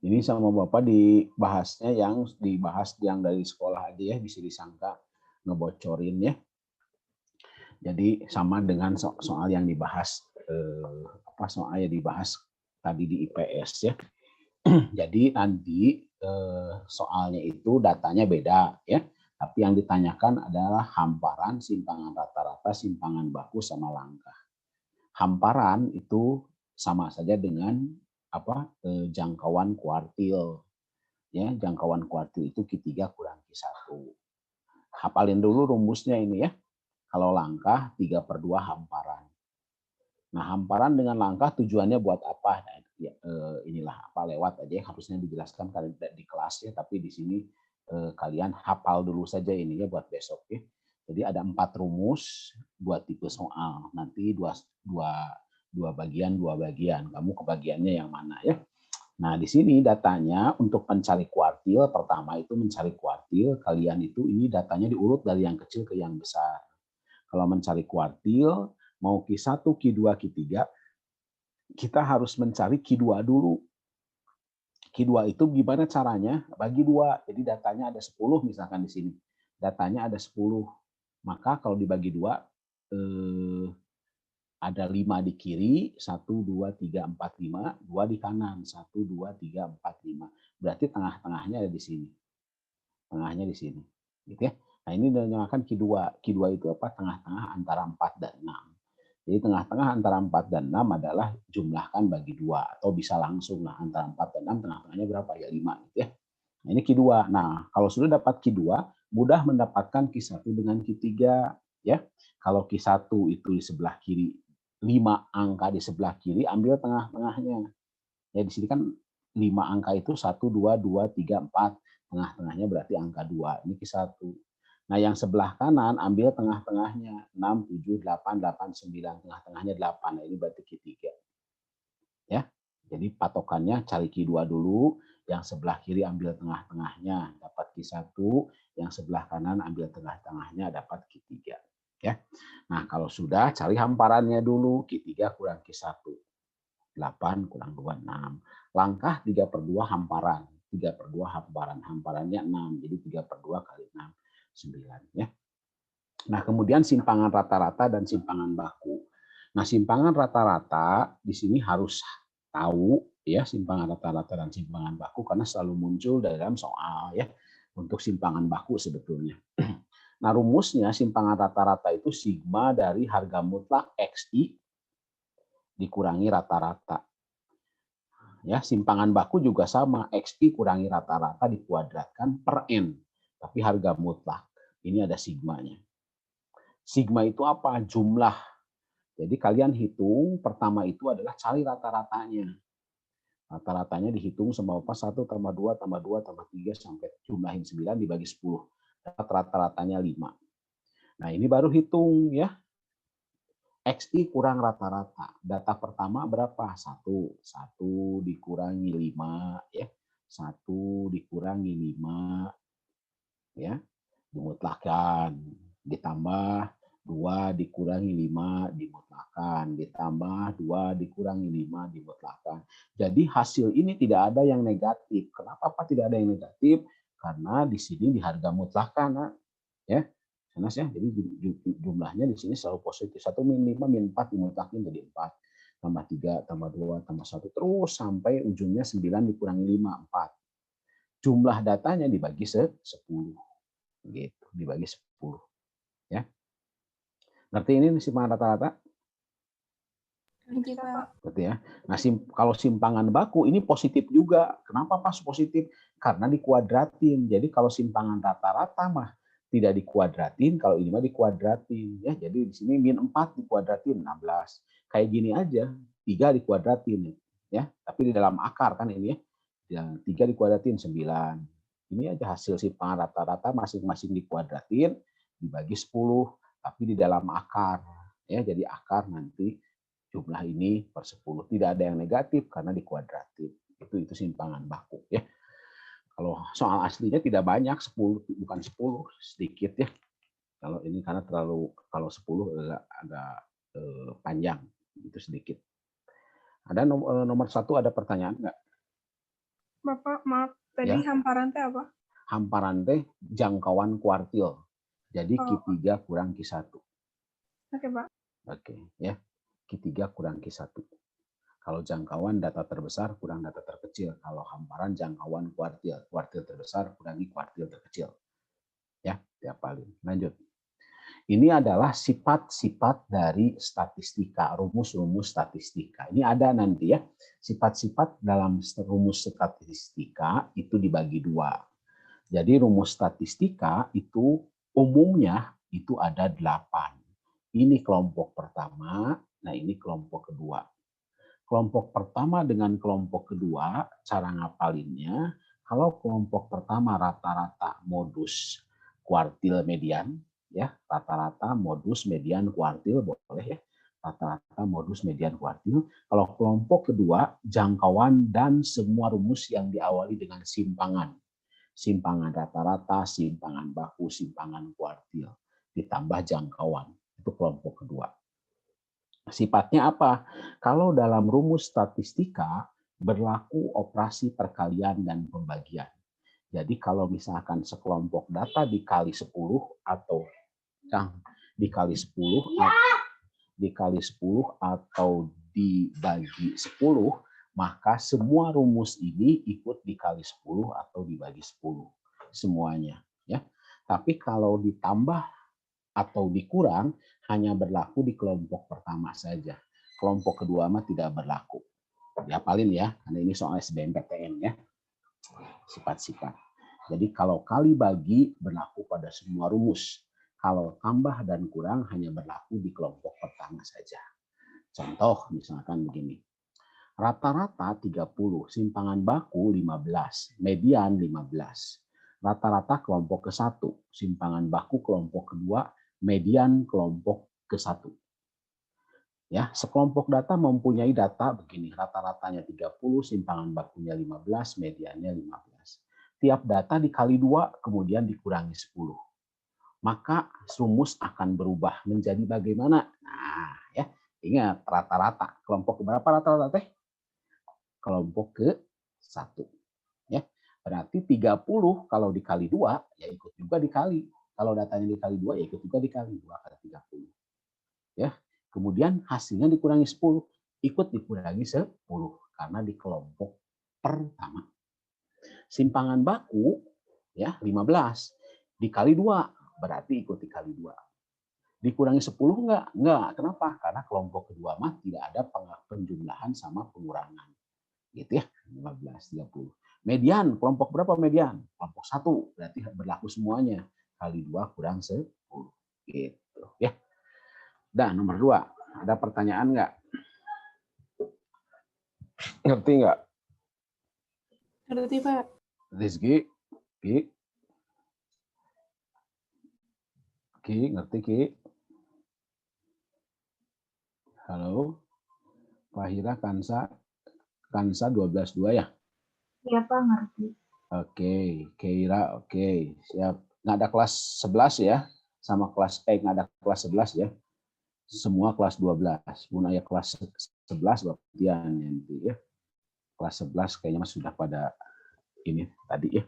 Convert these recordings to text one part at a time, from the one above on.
Ini sama Bapak dibahasnya yang dibahas yang dari sekolah aja ya, bisa disangka ngebocorin ya. Jadi sama dengan soal yang dibahas soal yang dibahas tadi di IPS ya. Jadi nanti soalnya itu datanya beda ya. Tapi yang ditanyakan adalah hamparan, simpangan rata-rata, simpangan baku sama langkah. Hamparan itu sama saja dengan jangkauan kuartil. Ya, jangkauan kuartil itu Q3 kurang Q1. Hafalin dulu rumusnya ini ya. Kalau langkah 3/2 hamparan. Nah, hamparan dengan langkah tujuannya buat apa? Nah, inilah apa lewat aja harusnya dijelaskan kali di kelas ya, tapi di sini kalian hafal dulu saja ini ya buat besok ya. Jadi ada 4 rumus buat tipe soal. Nanti dua bagian. Kamu kebagiannya yang mana ya? Nah, di sini datanya untuk mencari kuartil, pertama itu mencari kuartil, kalian itu ini datanya diurut dari yang kecil ke yang besar. Kalau mencari kuartil, mau Q1, Q2, Q3, kita harus mencari Q2 dulu. Q2 itu gimana caranya? Bagi 2. Jadi datanya ada 10 misalkan di sini. Datanya ada 10. Maka kalau dibagi 2, ada 5 di kiri, 1, 2, 3, 4, 5, 2 di kanan, 1, 2, 3, 4, 5. Berarti tengah-tengahnya ada di sini. Tengahnya di sini. Gitu ya. Nah, ini dinamakan Q2. Q2 itu apa? Tengah-tengah antara 4 dan 6. Jadi tengah-tengah antara 4 dan 6 adalah jumlahkan bagi 2. Atau bisa langsung lah antara 4 dan 6, tengah-tengahnya berapa? Ya 5. Gitu ya. Nah, ini Q2. Nah, kalau sudah dapat Q2, mudah mendapatkan Q1 dengan Q3. Ya. Kalau Q1 itu di sebelah kiri, 5 angka di sebelah kiri, ambil tengah-tengahnya. Ya, di sini kan 5 angka itu 1, 2, 2, 3, 4. Tengah-tengahnya berarti angka 2. Ini Q1. Nah, yang sebelah kanan ambil tengah-tengahnya. 6, 7, 8, 8, 9. Tengah-tengahnya 8. Nah, ini berarti Q3. Ya. Jadi patokannya cari Q2 dulu. Yang sebelah kiri ambil tengah-tengahnya. Dapat Q1. Yang sebelah kanan ambil tengah-tengahnya. Dapat Q3. Ya. Nah, kalau sudah cari hamparannya dulu. Q3 kurang Q1. 8 kurang 2, 6. Langkah 3/2 hamparan. 3/2 hamparan. Hamparannya 6. Jadi 3/2 kali 6. 9 ya. Nah, kemudian simpangan rata-rata dan simpangan baku. Nah, simpangan rata-rata di sini harus tahu ya simpangan rata-rata dan simpangan baku karena selalu muncul dalam soal ya untuk simpangan baku sebetulnya. Nah, rumusnya simpangan rata-rata itu sigma dari harga mutlak XI dikurangi rata-rata. Ya, simpangan baku juga sama, XI kurangi rata-rata dikuadratkan per N. Tapi harga mutlak. Ini ada sigmanya. Sigma itu apa? Jumlah. Jadi kalian hitung, pertama itu adalah cari rata-ratanya. Rata-ratanya dihitung sama apa? 1 tambah 2 tambah 2 tambah 3 sampai jumlahin 9 dibagi 10. Dapat rata-ratanya 5. Nah, ini baru hitung ya. XI kurang rata-rata. Data pertama berapa? 1. 1 dikurangi 5 ya. 1 dikurangi 5 ya. Dimutlakkan. Ditambah 2 dikurangi 5 dimutlakkan. Ditambah 2 dikurangi 5 dimutlakkan. Jadi hasil ini tidak ada yang negatif. Kenapa Pak tidak ada yang negatif? Karena di sini di harga mutlakkan ya. Jelas ya, jadi jumlahnya di sini selalu positif. 1 min 5 min 4 dimutlakin jadi 4. Tambah 3, tambah 2, tambah 1. Terus sampai ujungnya 9 dikurangi 5, 4. Jumlah datanya dibagi 10. Gitu, dibagi 10. Ya. Ngerti ini simpangan rata-rata? Ngerti, Pak. Ngerti ya. Nah, kalau simpangan baku ini positif juga. Kenapa Pas positif? Karena dikuadratin. Jadi kalau simpangan rata-rata mah tidak dikuadratin, kalau ini mah dikuadratin ya. Jadi di sini min 4 dikuadratin 16. Kayak gini aja, 3 dikuadratin ya. Tapi di dalam akar kan ini ya. Yang 3 dikuadratin 9. Ini aja hasil simpangan rata-rata masing-masing dikuadratin dibagi 10, tapi di dalam akar ya. Jadi akar nanti jumlah ini per 10. Tidak ada yang negatif karena dikuadratin. Itu simpangan baku ya. Kalau soal aslinya tidak banyak, 10 bukan 10, sedikit ya. Kalau ini karena kalau 10 agak panjang, itu sedikit. Ada nomor 1 ada pertanyaan enggak? Bapak, maaf. Tadi Ya, hamparan teh apa? hamparan teh jangkauan kuartil. Jadi Oh, Q3 kurang Q1. oke, Pak. Oke, ya. Q3 kurang Q1. Kalau jangkauan data terbesar kurang data terkecil. Kalau hamparan jangkauan kuartil. Kuartil terbesar kurangi kuartil terkecil. Ya, diapalin. Lanjut. Ini adalah sifat-sifat dari statistika, rumus-rumus statistika. Ini ada nanti ya, sifat-sifat dalam rumus statistika itu dibagi dua. Jadi rumus statistika itu umumnya itu ada 8. Ini kelompok pertama, nah ini kelompok kedua. Kelompok pertama dengan kelompok kedua, cara ngapalinnya, kalau kelompok pertama rata-rata modus kuartil median, ya rata-rata modus median kuartil boleh ya, rata-rata modus median kuartil. Kalau kelompok kedua jangkauan dan semua rumus yang diawali dengan simpangan, simpangan rata-rata, simpangan baku, simpangan kuartil, ditambah jangkauan, itu kelompok kedua. Sifatnya apa? Kalau dalam rumus statistika berlaku operasi perkalian dan pembagian. Jadi kalau misalkan sekelompok data dikali 10 atau dikali 10 atau dibagi 10, maka semua rumus ini ikut dikali 10 atau dibagi 10 semuanya, ya. Tapi kalau ditambah atau dikurang hanya berlaku di kelompok pertama saja. Kelompok kedua mah tidak berlaku. Dihafalin ya, karena ini soal SBMPTN ya. Sifat-sifat. Jadi kalau kali bagi berlaku pada semua rumus. Kalau tambah dan kurang hanya berlaku di kelompok pertama saja. Contoh misalkan begini. Rata-rata 30, simpangan baku 15, median 15. Rata-rata kelompok ke-1, simpangan baku kelompok kedua, median kelompok ke-1. Ya, sekelompok data mempunyai data begini, rata-ratanya 30, simpangan bakunya 15, mediannya 15. Tiap data dikali 2, kemudian dikurangi 10. Maka rumus akan berubah menjadi bagaimana? Nah, ya, ingat rata-rata. Kelompok berapa rata-rata teh? Kelompok ke-1. Ya. Berarti 30 kalau dikali 2, ya ikut juga dikali. Kalau datanya dikali 2, ya ikut juga dikali 2 kali 30. Ya. Kemudian hasilnya dikurangi 10, ikut dikurangi 10 karena di kelompok pertama. Simpangan baku ya 15 dikali 2 berarti ikut dikali 2. Dikurangi 10 enggak? Enggak. Kenapa? Karena kelompok kedua mah tidak ada penjumlahan sama pengurangan. Gitu ya. 15 30. Median, kelompok berapa median? Kelompok 1, berarti berlaku semuanya. Kali 2 kurang 10. Gitu ya. Dan nomor 2, ada pertanyaan nggak? Ngerti nggak? Ngerti, Pak. Rizky? Ki, ngerti Ki? Halo? Fahira, Kansa 12-2 ya? Iya, Pak, ngerti. Oke, Keira, oke, siap. Nggak ada kelas 11 ya? Sama kelas, nggak ada kelas 11 ya? Semua kelas 12. Bunaya kelas 11 bagian nanti ya. Kelas 11 kayaknya mas sudah pada ini tadi ya.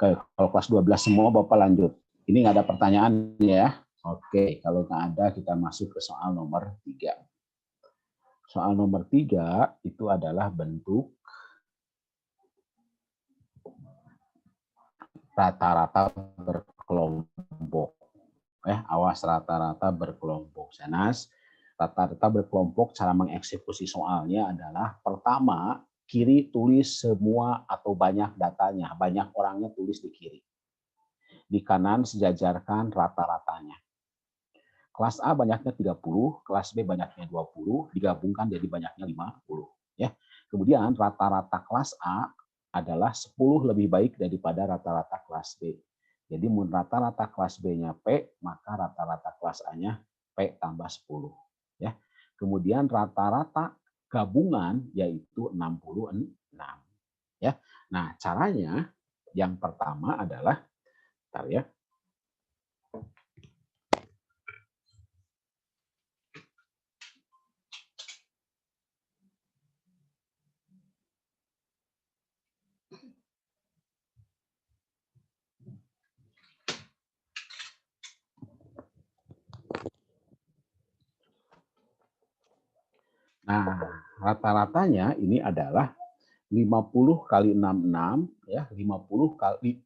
Kalau kelas 12 semua Bapak lanjut. Ini nggak ada pertanyaan ya. Oke, kalau nggak ada kita masuk ke soal nomor 3. Soal nomor 3 itu adalah bentuk rata-rata berkelompok. Awas rata-rata berkelompok. Senas, rata-rata berkelompok cara mengeksekusi soalnya adalah pertama, kiri tulis semua atau banyak datanya. Banyak orangnya tulis di kiri. Di kanan sejajarkan rata-ratanya. Kelas A banyaknya 30, kelas B banyaknya 20, digabungkan jadi banyaknya 50. Ya. Kemudian rata-rata kelas A adalah 10 lebih baik daripada rata-rata kelas B. Jadi rata-rata kelas B-nya P, maka rata-rata kelas A-nya P tambah 10. Ya. Kemudian rata-rata gabungan yaitu 66. Ya. Nah, caranya yang pertama adalah bentar ya. Nah, rata-ratanya ini adalah 50 kali 66 ya, 50 kali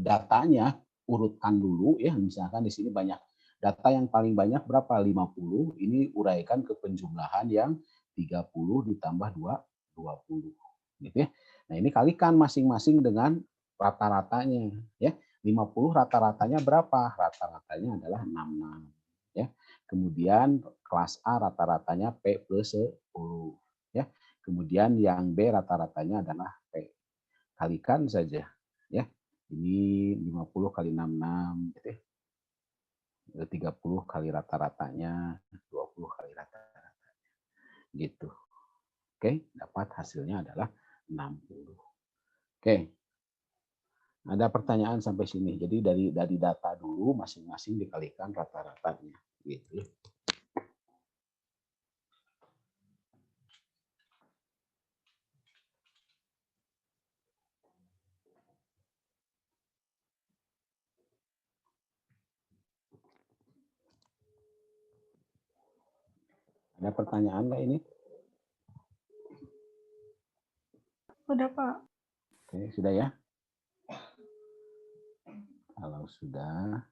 datanya urutkan dulu ya, misalkan di sini banyak data yang paling banyak berapa? 50, ini uraikan ke penjumlahan yang 30 ditambah 20 gitu ya. Nah, ini kalikan masing-masing dengan rata-ratanya ya. 50 rata-ratanya berapa? Rata-ratanya adalah 66 ya. Kemudian kelas A rata-ratanya P plus 10 ya. Kemudian yang B rata-ratanya adalah P. Kalikan saja ya. Ini 50 kali 66 gitu ya. 30 kali rata-ratanya, 20 kali rata-ratanya. Gitu. Oke, dapat hasilnya adalah 60. Oke. Ada pertanyaan sampai sini. Jadi dari data dulu masing-masing dikalikan rata-ratanya gitu. Ada pertanyaan nggak ini? Udah, Pak. Oke, sudah ya? Kalau sudah,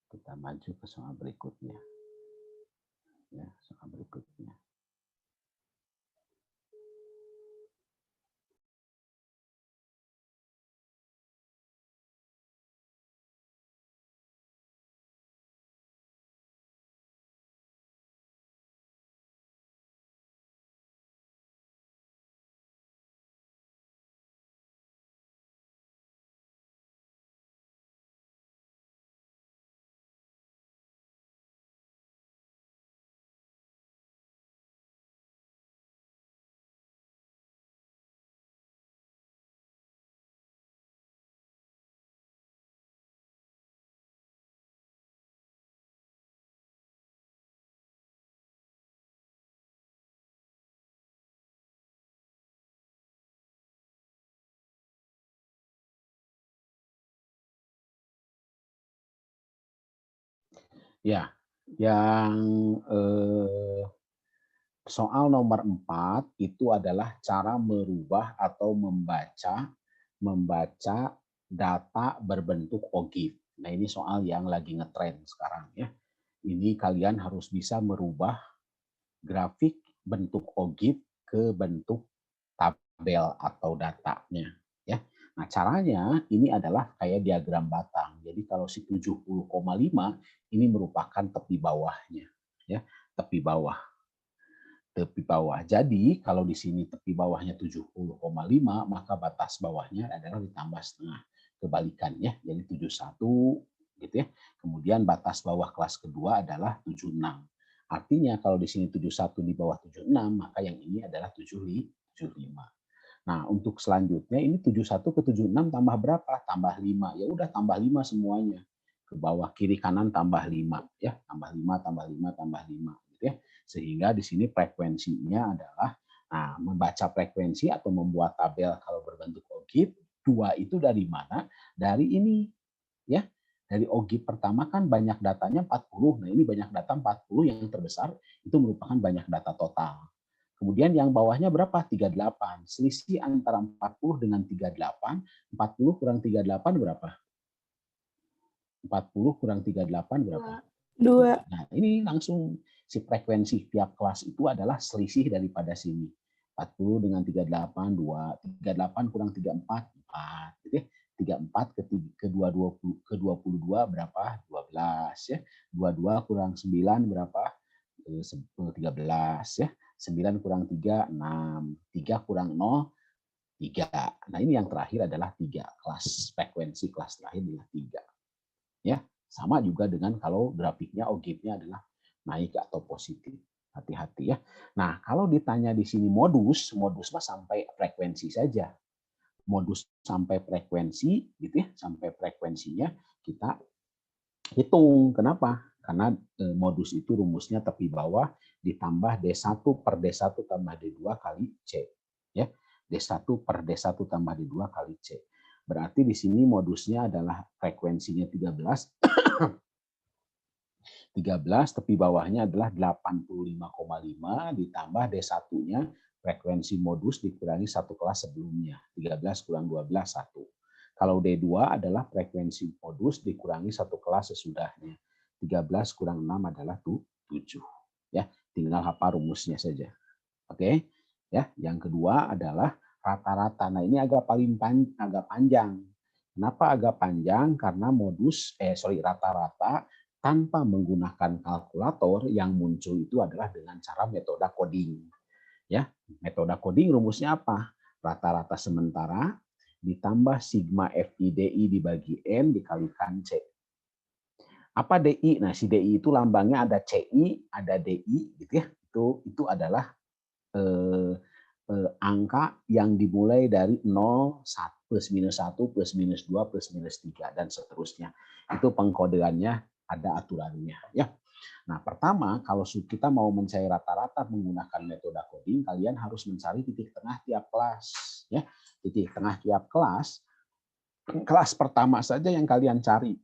kita maju ke soal berikutnya. Ya, soal berikutnya. Ya, yang soal nomor 4 itu adalah cara merubah atau membaca data berbentuk OGIF. Nah, ini soal yang lagi ngetren sekarang ya. Ini kalian harus bisa merubah grafik bentuk OGIF ke bentuk tabel atau datanya ya. Nah, caranya ini adalah kayak diagram batang. Jadi kalau si 70,5 ini merupakan tepi bawahnya ya, tepi bawah. Tepi bawah. Jadi kalau di sini tepi bawahnya 70,5 maka batas bawahnya adalah ditambah setengah. Kebalikannya jadi 71 gitu ya. Kemudian batas bawah kelas kedua adalah 76. Artinya kalau di sini 71 di bawah 76 maka yang ini adalah 75. Nah, untuk selanjutnya ini 71 ke 76 tambah berapa? Tambah 5. Ya udah tambah 5 semuanya. Ke bawah kiri kanan tambah 5 ya, tambah 5 tambah 5 tambah 5 gitu ya. Sehingga di sini frekuensinya adalah membaca frekuensi atau membuat tabel kalau berbentuk OGIF, 2 itu dari mana? Dari ini ya. Dari OGIF pertama kan banyak datanya 40. Nah, ini banyak data 40 yang terbesar itu merupakan banyak data total. Kemudian yang bawahnya berapa? 38. Selisih antara 40 dengan 38, 40 kurang 38 berapa? 40 kurang 38 berapa? 2. Nah, ini langsung si frekuensi tiap kelas itu adalah selisih daripada sini. 40 dengan 38, 2. 38 kurang 34, 4. Gitu ya. 34 ke 22 berapa? 12 ya. 22 kurang 9 berapa? 13 ya. 9 kurang 3, 6. 3 kurang 0, 3. Nah, ini yang terakhir adalah 3. Kelas frekuensi kelas terakhir adalah 3. Ya, sama juga dengan kalau grafiknya OGIF-nya adalah naik atau positif. Hati-hati ya. Nah, kalau ditanya di sini modus mah sampai frekuensi saja. Modus sampai frekuensi gitu ya, sampai frekuensinya kita hitung. Kenapa? Karena modus itu rumusnya tepi bawah ditambah D1 per D1 tambah D2 kali C. Ya, D1 per D1 tambah D2 kali C. Berarti di sini modusnya adalah frekuensinya 13 13, tepi bawahnya adalah 85,5 ditambah D1-nya, frekuensi modus dikurangi satu kelas sebelumnya. 13 kurang 12, 1. Kalau D2 adalah frekuensi modus dikurangi satu kelas sesudahnya. 13 kurang 6 adalah 7. Ya, tinggal hafal rumusnya saja. Oke. Ya, yang kedua adalah rata-rata. Nah, ini agak panjang. Kenapa agak panjang? Karena rata-rata tanpa menggunakan kalkulator yang muncul itu adalah dengan cara metode coding. Ya, metode coding rumusnya apa? Rata-rata sementara ditambah sigma FIDI dibagi N dikalikan C. Apa DI? Nah, si DI itu lambangnya ada CI, ada DI gitu ya. Itu adalah angka yang dimulai dari 0, plus minus 1, plus minus 2, plus minus 3, dan seterusnya. Itu pengkodeannya ada aturannya. Ya. Nah, pertama, kalau kita mau mencari rata-rata menggunakan metode coding, kalian harus mencari titik tengah tiap kelas. Ya. Titik tengah tiap kelas, kelas pertama saja yang kalian cari.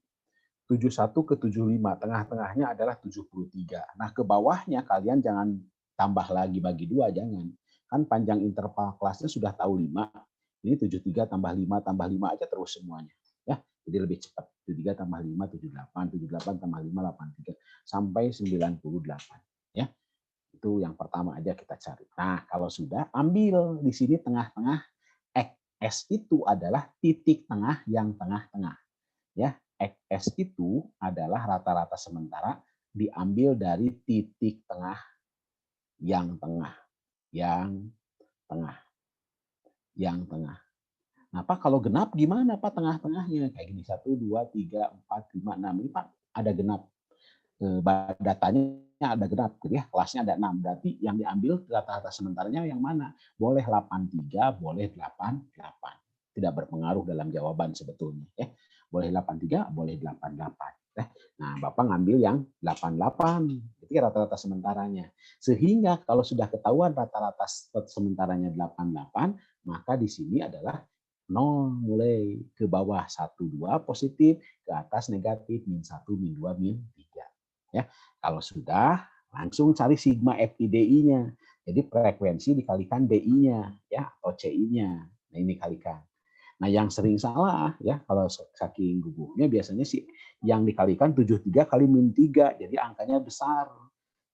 71 ke 75, tengah-tengahnya adalah 73. Nah, ke bawahnya kalian jangan tambah lagi bagi 2, jangan. Kan panjang interval kelasnya sudah tahu 5. Ini 73 tambah 5 tambah 5 aja terus semuanya. Ya, jadi lebih cepat. 73 tambah 5, 78. 78 tambah 5, 83. Sampai 98. Ya, itu yang pertama aja kita cari. Nah, kalau sudah, ambil di sini tengah-tengah. S itu adalah titik tengah yang tengah-tengah. Ya, XS itu adalah rata-rata sementara diambil dari titik tengah yang tengah, yang tengah, yang tengah. Nah, Pak, kalau genap gimana Pak tengah-tengahnya? Kayak gini, 1, 2, 3, 4, 5, 6. Ini Pak ada genap. Datanya ada genap, gitu ya. Kelasnya ada 6. Berarti yang diambil rata-rata sementaranya yang mana? Boleh 83, boleh 88. Tidak berpengaruh dalam jawaban sebetulnya. Ya. Boleh 83, boleh 88. Nah, Bapak ngambil yang 88. Itu rata-rata sementaranya. Sehingga kalau sudah ketahuan rata-rata sementaranya 88, maka di sini adalah 0 mulai ke bawah 1, 2 positif, ke atas negatif, min 1, min 2, min 3. Ya, kalau sudah langsung cari sigma FIDI-nya. Jadi frekuensi dikalikan DI-nya ya atau CI-nya. Nah, ini kalikan. Nah, yang sering salah ya kalau saking gugupnya biasanya sih yang dikalikan 73 kali min 3. Jadi angkanya besar.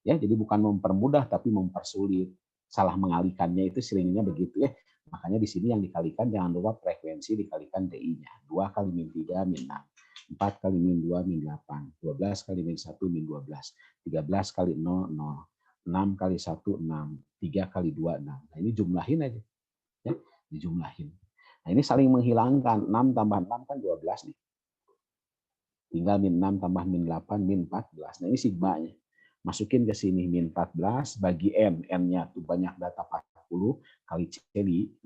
Ya, jadi bukan mempermudah tapi mempersulit. Salah mengalikannya itu seringnya begitu ya. Makanya di sini yang dikalikan jangan lupa frekuensi dikalikan DI-nya. 2 kali min 3 min 6. 4 kali min 2 min 8. 12 kali min 1 min 12. 13 kali 0 0. 6 kali 1 6. 3 kali 2 6. Nah, ini jumlahin aja. Ya, dijumlahin. Nah, ini saling menghilangkan. 6 tambah 6 kan 12 nih. Tinggal min 6 tambah min 8 min 14. Nah, ini sigmanya. Masukin ke sini min 14 bagi N. N-nya tuh banyak data 40 kali C 5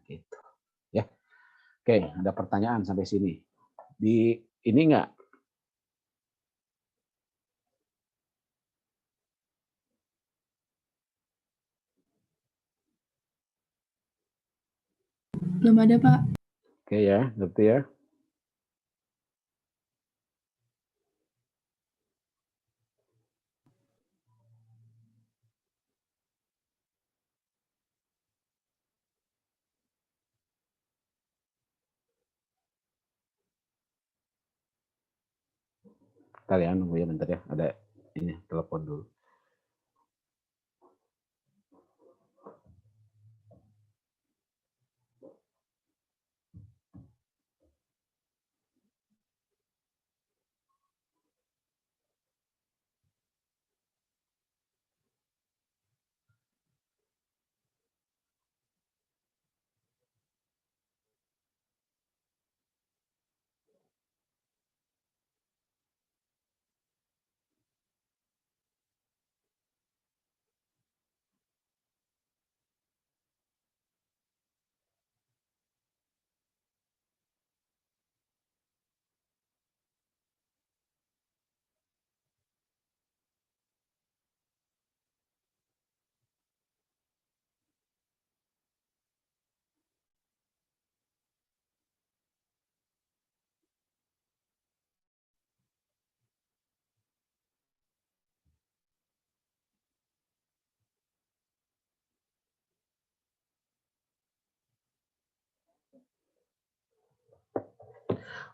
gitu. Ya. Oke, ada pertanyaan sampai sini. Di ini enggak? Belum ada, Pak. Oke ya, ngerti ya. Kalian nunggu ya bentar ya, ada ini telepon dulu.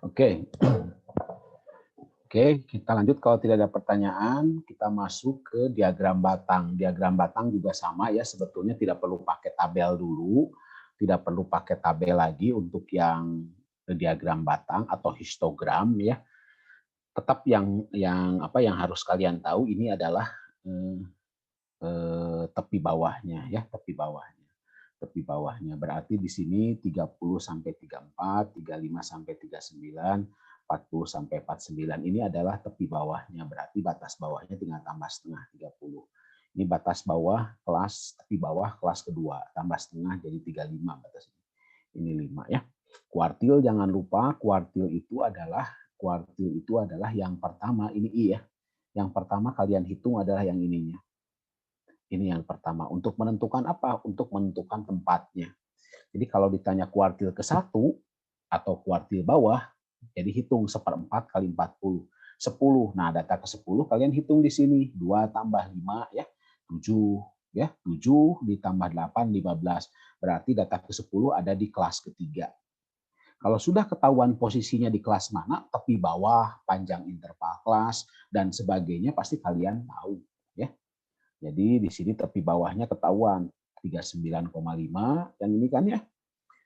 Oke. Oke, kita lanjut. Kalau tidak ada pertanyaan, kita masuk ke diagram batang. Diagram batang juga sama ya, sebetulnya tidak perlu pakai tabel dulu, tidak perlu pakai tabel lagi untuk yang diagram batang atau histogram ya. Tetap yang harus kalian tahu ini adalah tepi bawahnya ya, tepi bawahnya. Tepi bawahnya berarti di sini 30 sampai 34, 35 sampai 39, 40 sampai 49. Ini adalah tepi bawahnya, berarti batas bawahnya tinggal tambah setengah 30. Ini batas bawah kelas, tepi bawah kelas kedua, tambah setengah jadi 35 batas ini. Ini 5 ya. Kuartil jangan lupa, kuartil itu adalah yang pertama, ini I ya. Yang pertama kalian hitung adalah yang ininya. Ini yang pertama. Untuk menentukan apa? Untuk menentukan tempatnya. Jadi kalau ditanya kuartil ke-1 atau kuartil bawah, jadi hitung 1/4 kali 40. 10. Nah, data ke-10 kalian hitung di sini. 2 tambah 5 ya, 7 ya. 7 ditambah 8 15. Berarti data ke-10 ada di kelas ketiga. Kalau sudah ketahuan posisinya di kelas mana, tepi bawah, panjang interval kelas dan sebagainya pasti kalian tahu ya. Jadi di sini tepi bawahnya ketahuan 39,5 yang ini kan ya.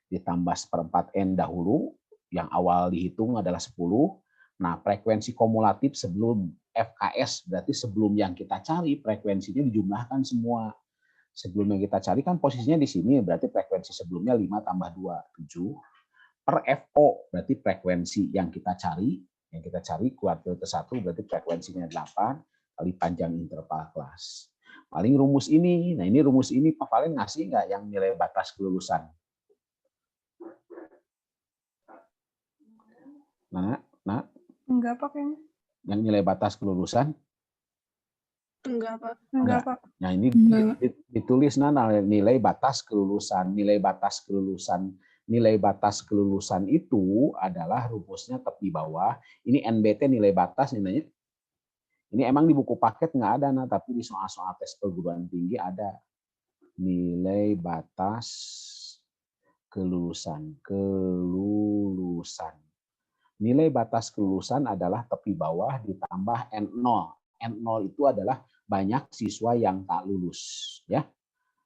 Ditambah 1/4 N dahulu, yang awal dihitung adalah 10. Nah, frekuensi kumulatif sebelum FKS, berarti sebelum yang kita cari frekuensinya dijumlahkan semua. Sebelum yang kita cari kan posisinya di sini, berarti frekuensi sebelumnya 5 tambah 2, 7. Per FO, berarti frekuensi yang kita cari kuartil ke-1 berarti frekuensinya 8 kali panjang interval kelas. Paling rumus ini, nah ini rumus ini Pak Valen ngasih nggak yang nilai batas kelulusan? Nah, Enggak, Pak, kayaknya. yang nilai batas kelulusan? Enggak, Pak. Enggak, Pak. Nah ini ditulis nilai batas kelulusan. Nilai batas kelulusan itu adalah rumusnya tepi bawah. Ini NBT nilai batas nilainya. Ini emang di buku paket nggak ada, nah tapi di soal-soal tes perguruan tinggi ada nilai batas kelulusan. Nilai batas kelulusan adalah tepi bawah ditambah N0. N0 itu adalah banyak siswa yang tak lulus. Ya,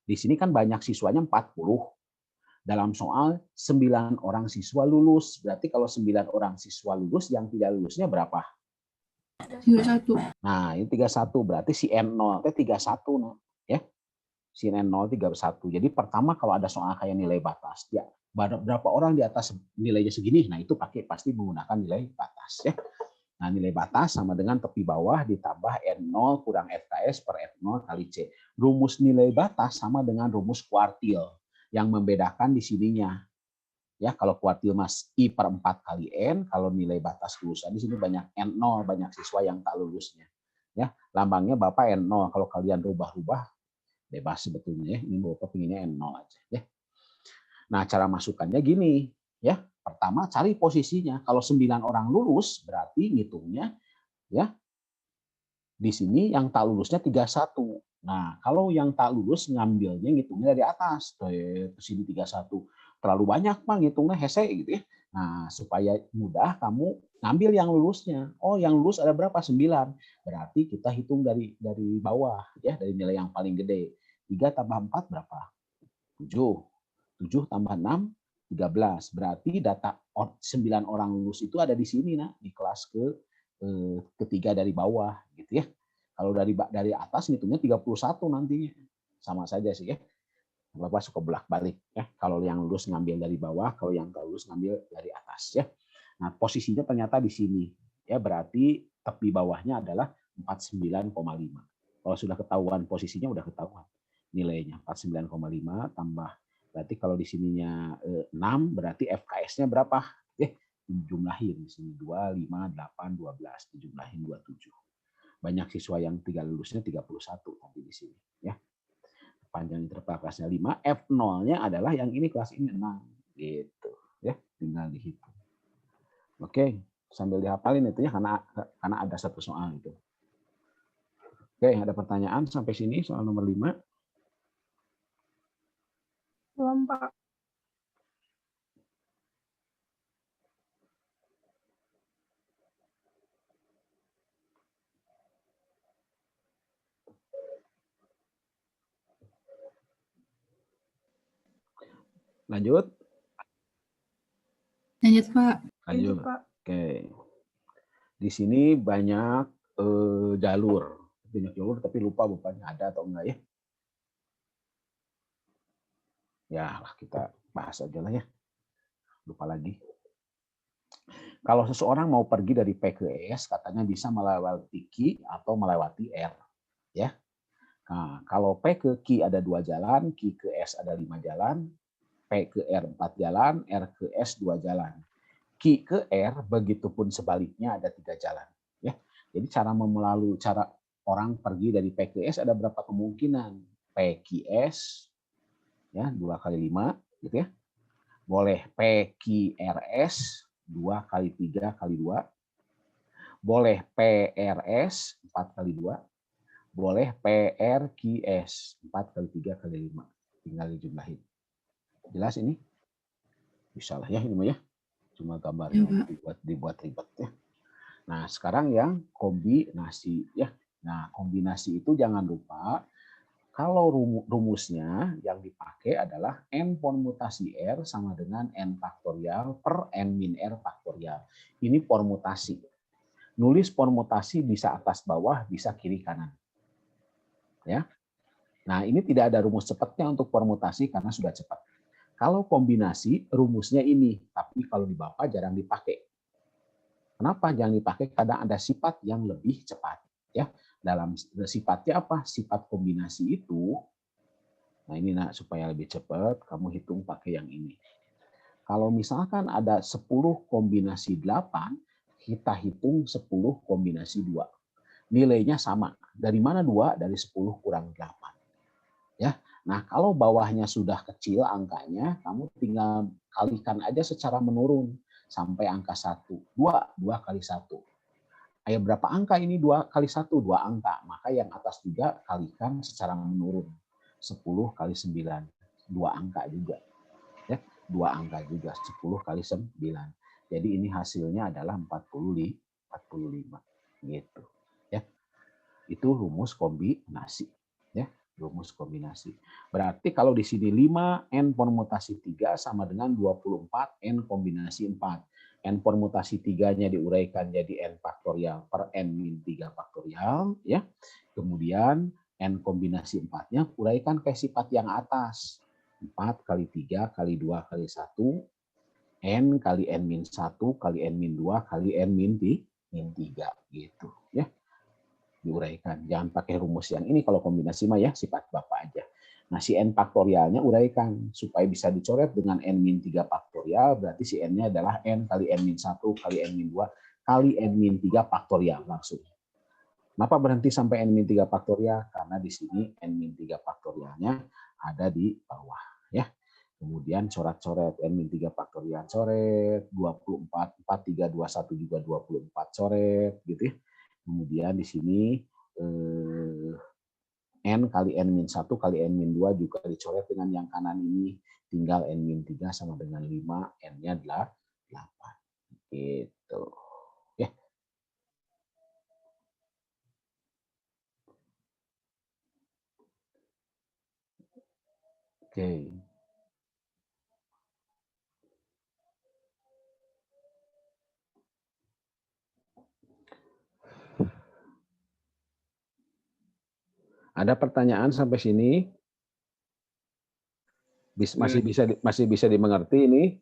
di sini kan banyak siswanya 40. Dalam soal 9 orang siswa lulus. Berarti kalau 9 orang siswa lulus, yang tidak lulusnya berapa? 31. Nah, ini 31. Berarti si N0 itu 31. Nah, ya. Si N0 31. Jadi pertama kalau ada soal kayak nilai batas, ya berapa orang di atas nilainya segini, nah itu pasti menggunakan nilai batas ya. Nah, nilai batas sama dengan tepi bawah ditambah N0 kurang FKS per F0 kali C. Rumus nilai batas sama dengan rumus kuartil. Yang membedakan di sininya. Ya, kalau kuartil Mas I per 4 kali N, kalau nilai batas kelulusan di sini banyak N0, banyak siswa yang tak lulusnya. Ya, lambangnya Bapak N0. Kalau kalian rubah-rubah bebas sebetulnya ya. Ini Bapak pinginnya N0 aja ya. Nah, cara masukannya gini ya. Pertama cari posisinya. Kalau 9 orang lulus berarti ngitungnya ya. Di sini yang tak lulusnya 31. Nah, kalau yang tak lulus ngambilnya ngitungnya dari atas. Ke sini 31. Terlalu banyak Pak ngitungnya hese gitu ya. Nah, supaya mudah kamu ngambil yang lulusnya. Oh, yang lulus ada berapa? 9. Berarti kita hitung dari bawah ya, dari nilai yang paling gede. 3 tambah 4 berapa? 7. 7 tambah 6, 13. Berarti data 9 orang lulus itu ada di sini, nah, di kelas ketiga dari bawah, gitu ya. Kalau dari atas ngitungnya 31 nantinya. Sama saja sih ya. Bapak suka bolak-balik ya. Kalau yang lulus ngambil dari bawah, kalau yang tak lulus ngambil dari atas ya. Nah, posisinya ternyata di sini. Ya, berarti tepi bawahnya adalah 49,5. Kalau sudah ketahuan posisinya udah ketahuan nilainya 49,5 tambah berarti kalau di sininya 6 berarti FKS-nya berapa? Dijumlahin di sini 2, 5, 8, 12 dijumlahin 27. Banyak siswa yang tidak lulusnya 31 nanti di sini ya. Panjang interval kelasnya 5, F0-nya adalah yang ini kelas ini 6 gitu ya, tinggal dihitung. Oke, sambil dihafalin itu ya karena ada satu soal itu. Oke, ada pertanyaan sampai sini soal nomor 5? Belum, Pak. Lanjut. Lanjut, Pak. Lanjut. Pak. Oke. Di sini banyak jalur. Banyak jalur tapi lupa bapaknya ada atau enggak ya. Ya lah kita bahas aja lah ya. Lupa lagi. Kalau seseorang mau pergi dari P ke S, katanya bisa melewati Q atau melewati R. Ya. Nah, kalau P ke Q ada 2 jalan, Q ke S ada 5 jalan, P ke R 4 jalan, R ke S 2 jalan. Q ke R, begitupun sebaliknya ada 3 jalan. Ya. Jadi cara orang pergi dari P ke S ada berapa kemungkinan? P Q S, ya 2 kali 5, gitu ya. Boleh P Q R S, 2 kali 3 kali 2. Boleh PRS 4 kali 2. Boleh PRQS 4 kali 3 kali 5. Tinggal dijumlahin. Jelas ini? Bisa lah ya ini mah ya. Cuma gambarnya dibuat ribet ya. Nah, sekarang yang kombinasi ya. Nah, kombinasi itu jangan lupa kalau rumusnya yang dipakai adalah N permutasi R sama dengan N faktorial per N min R faktorial. Ini permutasi. Nulis permutasi bisa atas bawah, bisa kiri kanan. Ya. Nah, ini tidak ada rumus cepatnya untuk permutasi karena sudah cepat. Kalau kombinasi, rumusnya ini, tapi kalau di Bapak jarang dipakai. Kenapa jangan dipakai? Kadang ada sifat yang lebih cepat. Ya, dalam sifatnya apa? Sifat kombinasi itu. Nah, ini supaya lebih cepat, kamu hitung pakai yang ini. Kalau misalkan ada 10 kombinasi 8, kita hitung 10 kombinasi 2. Nilainya sama. Dari mana 2? Dari 10 kurang 8. Ya. Nah, kalau bawahnya sudah kecil angkanya, kamu tinggal kalikan aja secara menurun sampai angka 1. 2 kali 1. Ayo berapa angka ini 2 kali 1? 2 angka. Maka yang atas juga kalikan secara menurun. 10 kali 9. 2 angka juga. Ya, 2 angka juga. 10 kali 9. Jadi ini hasilnya adalah 45. Gitu. Ya. Itu rumus kombinasi. Ya. Rumus kombinasi. Berarti kalau di sini 5 N permutasi 3 sama dengan 24 N kombinasi 4. N permutasi 3-nya diuraikan jadi N faktorial per N min 3 faktorial. Ya. Kemudian N kombinasi 4-nya uraikan ke sifat yang atas. 4 kali 3 kali 2 kali 1. N kali N min 1 kali N min 2 kali N min 3. Gitu. Ya. Diuraikan. Jangan pakai rumus yang ini kalau kombinasi mah ya sifat Bapak aja. Nah, si N faktorialnya uraikan supaya bisa dicoret dengan N min 3 faktorial, berarti si N-nya adalah N kali N min 1 kali N min 2 kali N min 3 faktorial langsung. Kenapa berhenti sampai N min 3 faktorial? Karena di sini N min 3 faktorialnya ada di bawah. Ya. Kemudian coret-coret N min 3 faktorial coret, 24, 4, 3, 21 juga 24 coret. Gitu ya. Kemudian di sini N kali N min 1 kali N min 2 juga dicoret dengan yang kanan ini. Tinggal N min 3 sama dengan 5, N-nya adalah 8. Gitu. Ya. Oke. Ada pertanyaan sampai sini? Masih bisa dimengerti ini?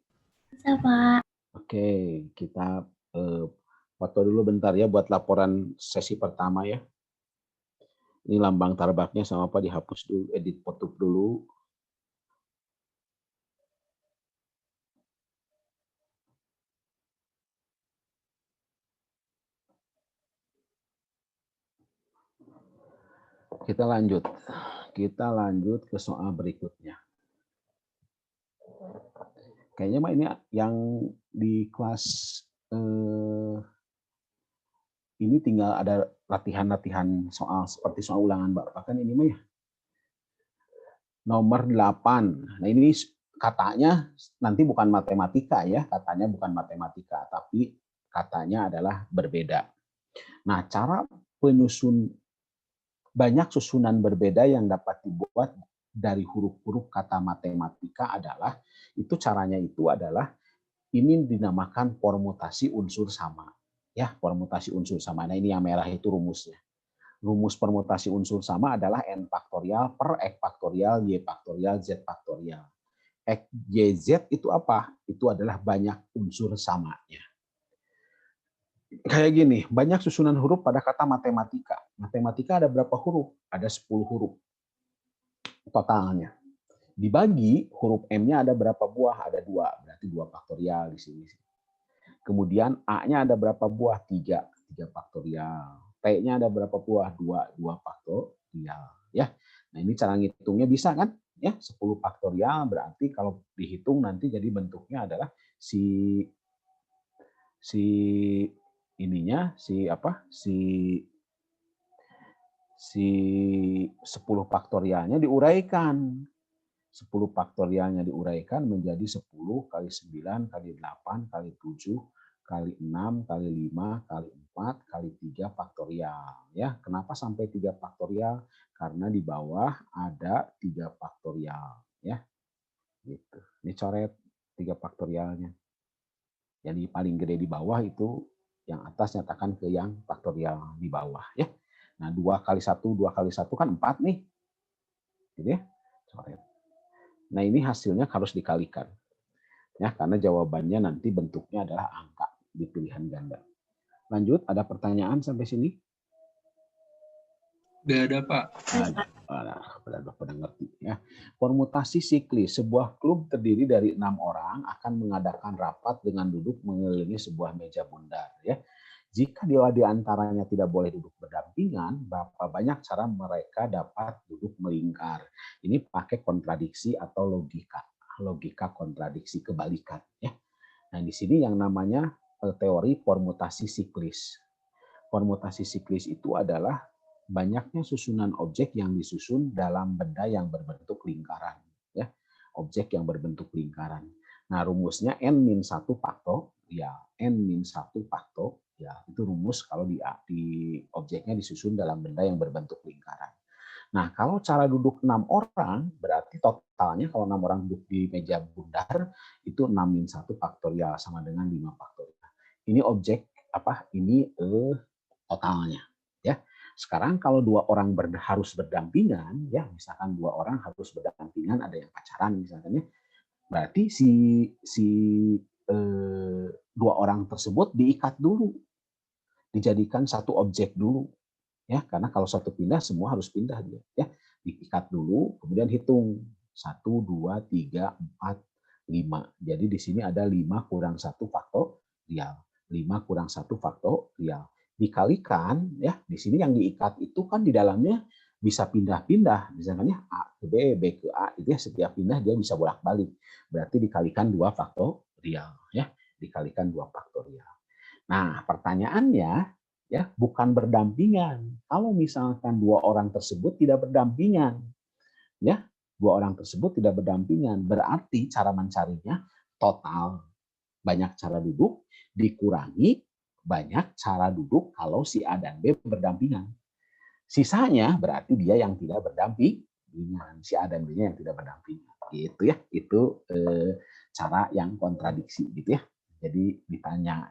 Bisa, Pak. Oke, kita foto dulu bentar ya buat laporan sesi pertama ya. Ini lambang tarbaknya sama apa dihapus dulu, edit foto dulu. Kita lanjut ke soal berikutnya. Kayaknya mah ini yang di kelas ini tinggal ada latihan-latihan soal seperti soal ulangan Bapak kan ini mah ya. Nomor 8. Nah, ini katanya nanti bukan matematika ya, katanya bukan matematika, tapi katanya adalah berbeda. Nah, cara banyak susunan berbeda yang dapat dibuat dari huruf-huruf kata matematika adalah, itu caranya itu adalah, ini dinamakan permutasi unsur sama. Ya, permutasi unsur sama. Nah, ini yang merah itu rumusnya. Rumus permutasi unsur sama adalah n faktorial per x faktorial, y faktorial, z faktorial. X, Y, Z itu apa? Itu adalah banyak unsur samanya. Kayak gini, banyak susunan huruf pada kata matematika. Matematika ada berapa huruf? Ada 10 huruf totalnya. Dibagi, huruf M-nya ada berapa buah? Ada 2, berarti 2 faktorial di sini. Kemudian A-nya ada berapa buah? 3, 3 faktorial. T-nya ada berapa buah? 2, 2 faktorial. Ya. Nah, ini cara ngitungnya bisa kan? Ya, 10 faktorial berarti kalau dihitung nanti jadi bentuknya adalah si ininya, si 10 faktorialnya diuraikan. 10 faktorialnya diuraikan menjadi 10 kali 9 kali 8 kali 7 kali 6 kali 5 kali 4 kali 3 faktorial. Ya, kenapa sampai 3 faktorial? Karena di bawah ada 3 faktorial. Ya, gitu. Ini coret 3 faktorialnya. Jadi paling gede di bawah itu, yang atas nyatakan ke yang faktorial di bawah. Ya. Nah, 2 kali 1 kan 4 nih. Gitu ya. Coret. Nah, ini hasilnya harus dikalikan. Ya, karena jawabannya nanti bentuknya adalah angka di pilihan ganda. Lanjut, ada pertanyaan sampai sini? Nggak ada, Pak. Pada ngerti ya. Permutasi siklis. Sebuah klub terdiri dari 6 orang akan mengadakan rapat dengan duduk mengelilingi sebuah meja bundar. Ya. Jika di antaranya tidak boleh duduk berdampingan, berapa banyak cara mereka dapat duduk melingkar. Ini pakai kontradiksi atau logika kontradiksi kebalikan. Ya. Nah, di sini yang namanya teori permutasi siklis. Permutasi siklis itu adalah banyaknya susunan objek yang disusun dalam benda yang berbentuk lingkaran. Ya. Objek yang berbentuk lingkaran. Nah, rumusnya n-1 faktorial. N-1 faktorial. Itu rumus kalau di objeknya disusun dalam benda yang berbentuk lingkaran. Nah, kalau cara duduk 6 orang, berarti totalnya kalau 6 orang duduk di meja bundar, itu 6-1 faktorial sama dengan 5 faktorial. Ini objek apa? Ini totalnya. Ya. Sekarang kalau 2 orang harus berdampingan, ya misalkan 2 orang harus berdampingan, ada yang pacaran misalnya, berarti si 2 orang tersebut diikat dulu, dijadikan satu objek dulu. Ya, karena kalau satu pindah semua harus pindah dia. Ya, diikat dulu, kemudian hitung 1, 2, 3, 4, 5. Jadi di sini ada 5 kurang 1 faktorial. 5 kurang 1 faktorial. Dikalikan, ya di sini yang diikat itu kan di dalamnya bisa pindah-pindah. Misalnya A ke B, B ke A, itu ya setiap pindah dia bisa bolak-balik. Berarti dikalikan 2 faktorial. Ya, dikalikan 2 faktorial. Nah, pertanyaannya, ya bukan berdampingan. Kalau misalkan 2 orang tersebut tidak berdampingan, ya 2 orang tersebut tidak berdampingan, berarti cara mencarinya total banyak cara duduk dikurangi banyak cara duduk kalau si A dan B berdampingan. Sisanya berarti dia yang tidak berdampingan, si A dan B-nya yang tidak berdampingan. Gitu ya, itu cara yang kontradiksi gitu ya. Jadi ditanya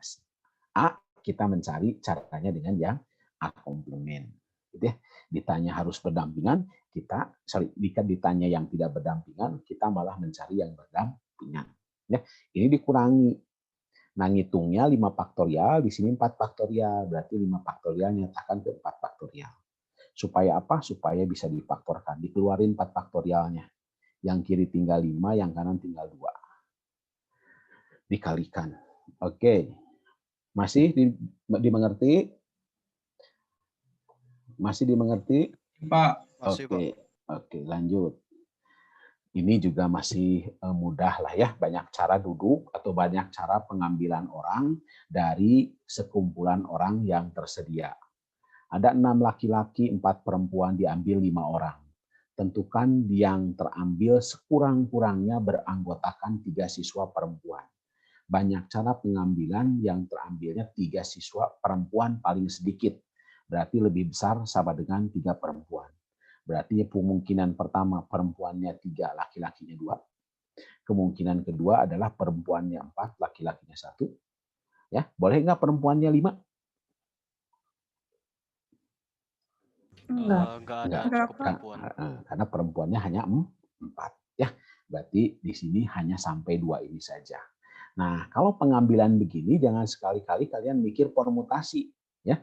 A, kita mencari caranya dengan yang A komplement. Gitu ya. Ditanya harus berdampingan, jika ditanya yang tidak berdampingan, kita malah mencari yang berdampingan. Ya, ini dikurangi. Nah, ngitungnya 5 faktorial, di sini 4 faktorial, berarti 5 faktorial nyatakan ke 4 faktorial. Supaya apa? Supaya bisa difaktorkan, dikeluarin 4 faktorialnya. Yang kiri tinggal 5, yang kanan tinggal 2. Dikalikan. Oke. Masih dimengerti? Masih dimengerti? Pak. Oke, lanjut. Ini juga masih mudah lah ya, banyak cara duduk atau banyak cara pengambilan orang dari sekumpulan orang yang tersedia. Ada 6 laki-laki, 4 perempuan, diambil 5 orang. Tentukan yang terambil sekurang-kurangnya beranggotakan 3 siswa perempuan. Banyak cara pengambilan yang terambilnya 3 siswa perempuan paling sedikit. Berarti lebih besar sama dengan 3 perempuan. Berarti kemungkinan pertama perempuannya 3, laki-lakinya 2. Kemungkinan kedua adalah perempuannya 4, laki-lakinya 1. Ya, boleh nggak perempuannya 5? Enggak. Nggak ada, Enggak. Enggak, cukup Pak. perempuan. Karena perempuannya hanya 4. Ya, berarti di sini hanya sampai 2 ini saja. Nah, kalau pengambilan begini jangan sekali-kali kalian mikir permutasi, ya.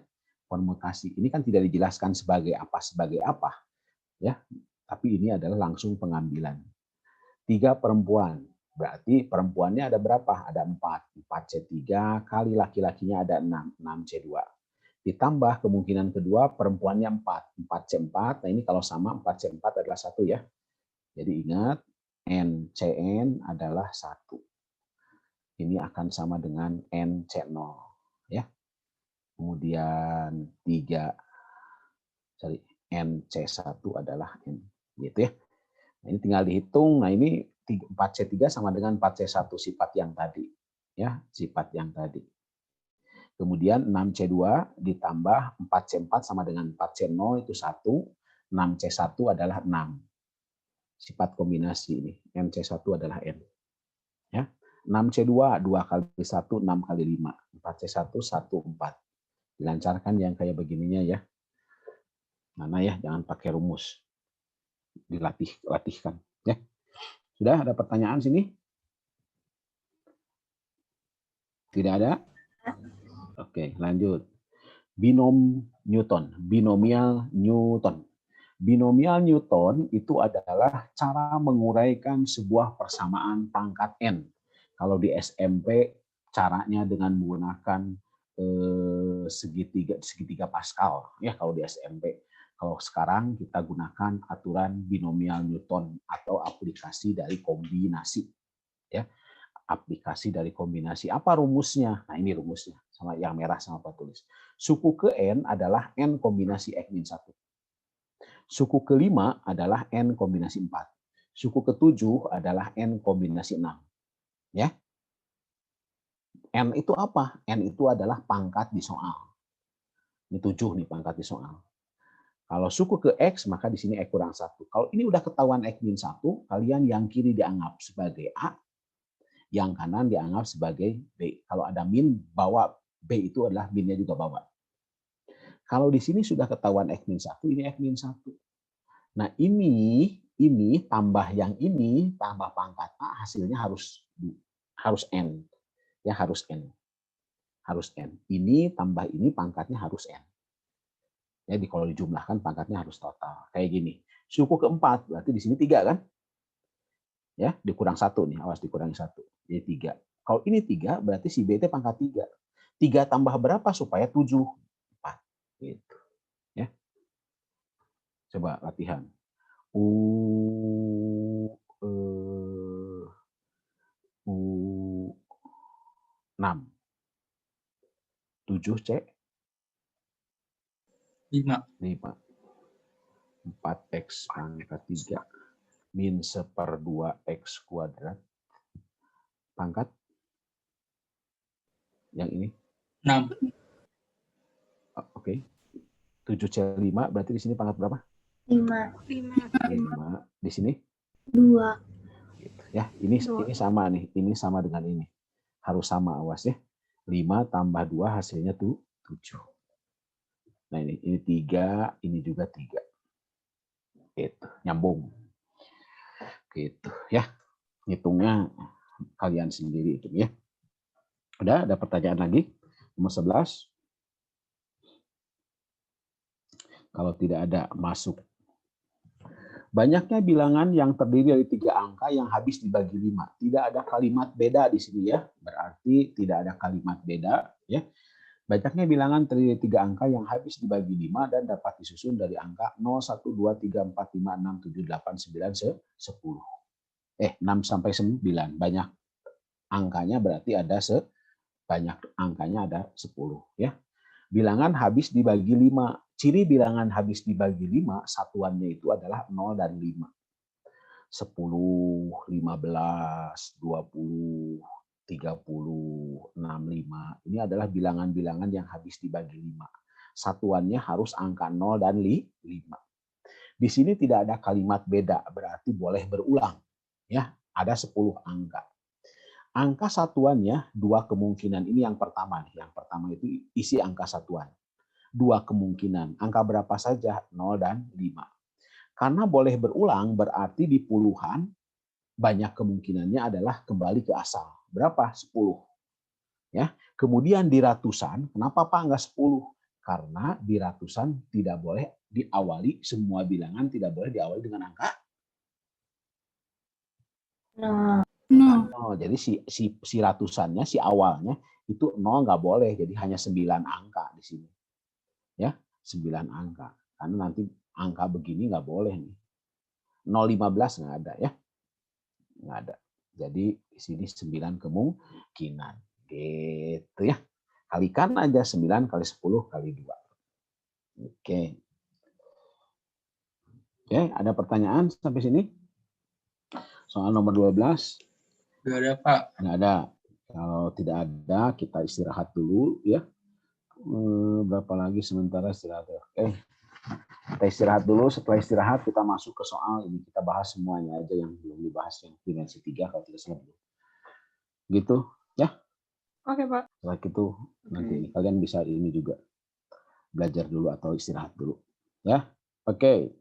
Permutasi ini kan tidak dijelaskan sebagai apa, ya. Tapi ini adalah langsung pengambilan. 3 perempuan, berarti perempuannya ada berapa? Ada 4. 4C3 kali laki-lakinya ada 6, 6C2. Ditambah kemungkinan kedua perempuannya 4, 4C4. Nah ini kalau sama 4C4 adalah 1 ya. Jadi ingat NCN adalah 1. Ini akan sama dengan NC0 ya. Kemudian 3 NC1 adalah N gitu ya. Nah, ini tinggal dihitung. Nah, ini 4C3 sama dengan 4C1 sifat yang tadi ya, sifat yang tadi. Kemudian 6C2 ditambah 4C4 sama dengan 4C0 itu 1, 6C1 adalah 6. Sifat kombinasi ini, NC1 adalah N. Ya. 6C2, 2 kali 1, 6 kali 5. 4C1, 1, 4. Dilancarkan yang kayak begininya ya. Mana ya, jangan pakai rumus. Latihkan. Ya. Sudah ada pertanyaan sini? Tidak ada? Oke, lanjut. Binomial Newton. Binomial Newton itu adalah cara menguraikan sebuah persamaan pangkat N. Kalau di SMP caranya dengan menggunakan segitiga Pascal ya kalau di SMP. Kalau sekarang kita gunakan aturan binomial Newton atau aplikasi dari kombinasi ya. Aplikasi dari kombinasi. Apa rumusnya? Nah, ini rumusnya sama yang merah sama Pak tulis. Suku ke N adalah N kombinasi X-1. Suku ke-5 adalah N kombinasi 4. Suku ke-7 adalah N kombinasi 6. Ya. N itu apa? N itu adalah pangkat di soal. Ini 7 nih pangkat di soal. Kalau suku ke X, maka di sini X kurang 1. Kalau ini udah ketahuan X-1, kalian yang kiri dianggap sebagai A, yang kanan dianggap sebagai B. Kalau ada min, bawa B itu adalah minnya juga bawa. Kalau di sini sudah ketahuan X-1, ini X-1. Nah ini tambah yang ini, tambah pangkat A, hasilnya harus N. Ya harus N. Harus N. Ini tambah ini pangkatnya harus N. Ya, kalau dijumlahkan pangkatnya harus total. Kayak gini. Suku keempat, berarti di sini 3 kan? Ya, dikurang 1 nih, awas dikurangi 1. Jadi 3. Kalau ini 3, berarti si B itu pangkat 3. 3 tambah berapa supaya 7? 4. Gitu. Ya. Coba latihan. 6. 7C. 5. 4X pangkat 3 min 1/2 X kuadrat pangkat yang ini 6. Oke. 7C5 berarti di sini pangkat berapa? 5. 5. Di sini 2. gitu. Ya, ini sama nih. Ini sama dengan ini. Harus sama, awas ya. 5 tambah 2 hasilnya tuh 7. Nah, ini 3, ini juga 3. Gitu, nyambung. Gitu ya. Hitungnya kalian sendiri itu ya. Udah ada pertanyaan lagi? Nomor 11. Kalau tidak ada, masuk. Banyaknya bilangan yang terdiri dari 3 angka yang habis dibagi 5. Tidak ada kalimat beda di sini ya. Berarti tidak ada kalimat beda ya. Banyaknya bilangan terdiri dari 3 angka yang habis dibagi 5 dan dapat disusun dari angka 0, 1, 2, 3, 4, 5, 6, 7, 8, 9, 10. 6 sampai 9. Banyak angkanya berarti ada banyak angkanya ada 10 ya. Bilangan habis dibagi 5. Ciri bilangan habis dibagi 5, satuannya itu adalah 0 dan 5. 10, 15, 20, 30, 65. Ini adalah bilangan-bilangan yang habis dibagi 5. Satuannya harus angka 0 dan 5. Di sini tidak ada kalimat beda, berarti boleh berulang. Ya, ada 10 angka. Angka satuannya 2 kemungkinan. Ini yang pertama nih. Yang pertama itu isi angka satuan. 2 kemungkinan. Angka berapa saja? 0 dan 5. Karena boleh berulang berarti di puluhan banyak kemungkinannya adalah kembali ke asal. Berapa? 10. Ya. Kemudian di ratusan, kenapa Pak enggak 10? Karena di ratusan tidak boleh diawali, semua bilangan tidak boleh diawali dengan angka No. nol. Jadi si ratusannya, si awalnya itu 0 nggak boleh. Jadi hanya 9 angka di sini. Ya, 9 angka. Karena nanti angka begini nggak boleh nih. 0,15 nggak ada ya. Nggak ada. Jadi di sini 9 kemungkinan. Gitu ya. Kalikan aja 9 kali 10 kali 2. Oke. Oke, ada pertanyaan sampai sini? Soal nomor 12. Nggak ada, Pak. Nggak ada. Kalau tidak ada, kita istirahat dulu ya. Berapa lagi sementara istirahat. Oke. Kita istirahat dulu. Setelah istirahat kita masuk ke soal ini. Kita bahas semuanya aja yang belum dibahas yang dimensi 3 kalau tidak salah. Gitu ya. Oke, Pak. Setelah itu nanti ini kalian bisa ini juga belajar dulu atau istirahat dulu. Ya. Oke.